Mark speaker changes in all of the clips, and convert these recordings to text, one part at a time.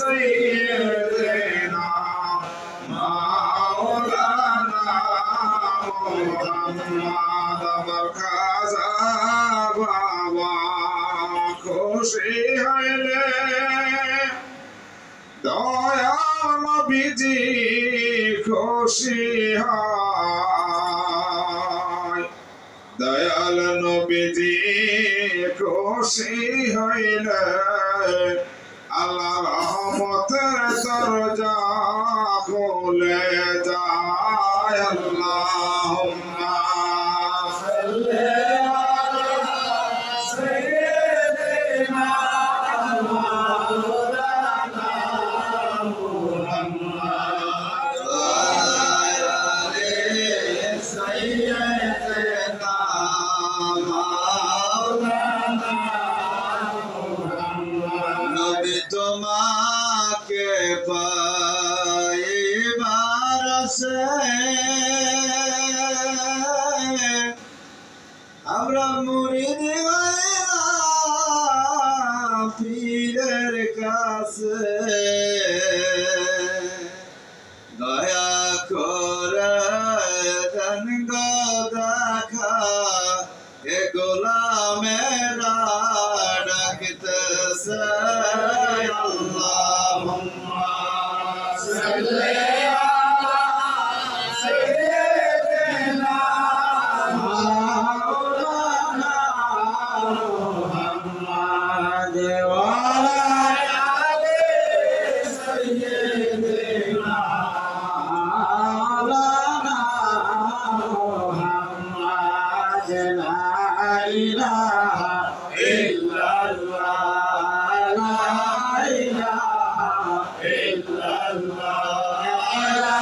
Speaker 1: سيدنا مولانا محمد مركز بابا খুশি হইলে দয়াল নবীজি খুশি হয় দয়াল নবীজি খুশি হইলে আল্লাহ রহমতের দরজা খুলে যায় আল্লাহুম্মা সাল্লি আলা সাইয়্যিদিনা মাওলানা মুহাম্মদ ওয়া আলি সাইয়্যিদিনা মাওলানা নবী তোমাকে পাইবার আশে আমরা মুরিদ হইলাম পীরের কাছে দয়া করে দেন গো দেখা এ গোলামেরা ডাকতেছে আল্লাহুম্মা সাল্লি আলা সাইয়্যিদিনা মাওলানা মুহাম্মদ ওয়া আলি সাইয়্যিদিনা মাওলানা মুহাম্মদ লা ইলাহা ইল্লাল্লাহ লা ইলাহা ইল্লাল্লাহ লা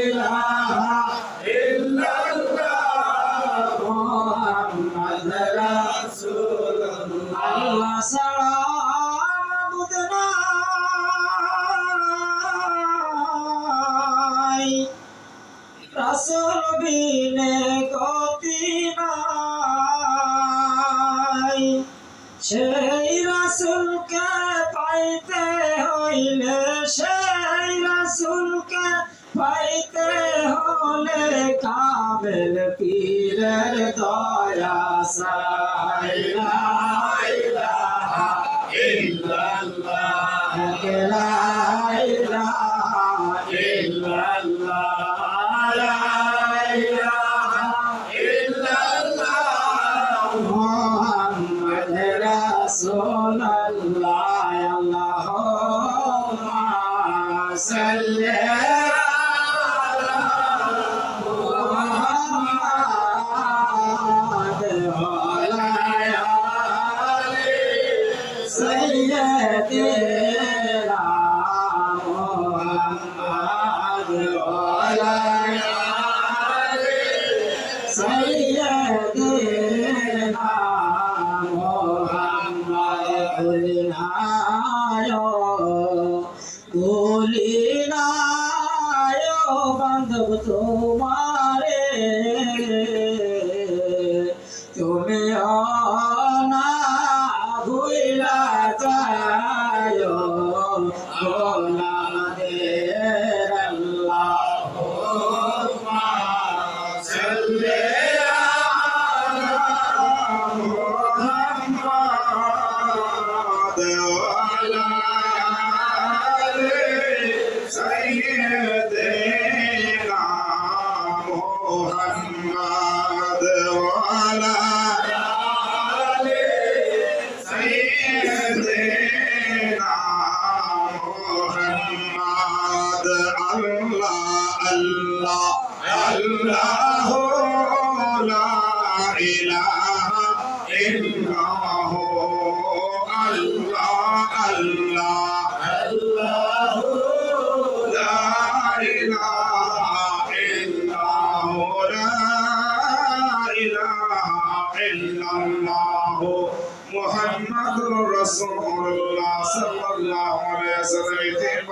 Speaker 1: ইলাহা ইল্লাল্লাহ মুহাম্মদ রাসূলুল্লাহ আল্লাহ সালাম মাবুদ নাই রাসূল বিনে গতি নাই সেই রাসূলকে পাইতে হইলে সেই রাসূলকে পাইতে হলে কামেল পীরের দয়া চাই লা ইলাহা ইল্লাল্লাহ লা ইলাহা ইল্লাল্লাহ লা ইলাহা ইল্লাল্লাহ মুহাম্মদ রাসূলুল্লাহ আল্লাহুম্মা সাল্লি আলা মুহাম্মদ ওয়া আলা আলি সাইয়্যিদিনা মুহাম্মদ ওয়া আলা আলি সাইয়্যিদিনা কুলিনায় বান্ধব তোমারে তুমি না ভুলা যায় গোলামদের আল্লাহুম্মা সাল্লি আলা মুহাম্মদ ওয়া আলা আলি সাইয়্যিদিনা মুহাম্মদ ওয়া আলা আলি সাইয়্যিদিনা মুহাম্মদ আল্লাহ আল্লাহ আল্লাহু লা ইলাহা ইল্লাহু আল্লাহ আল্লাহ আল্লাহু লা ইলাহা ইল্লাহু লা ইলাহা ইল্লাল্লাহু মুহাম্মাদুর রাসূলুল্লাহ সাল্লাল্লাহু আলাইহি ওয়াসাল্লাম।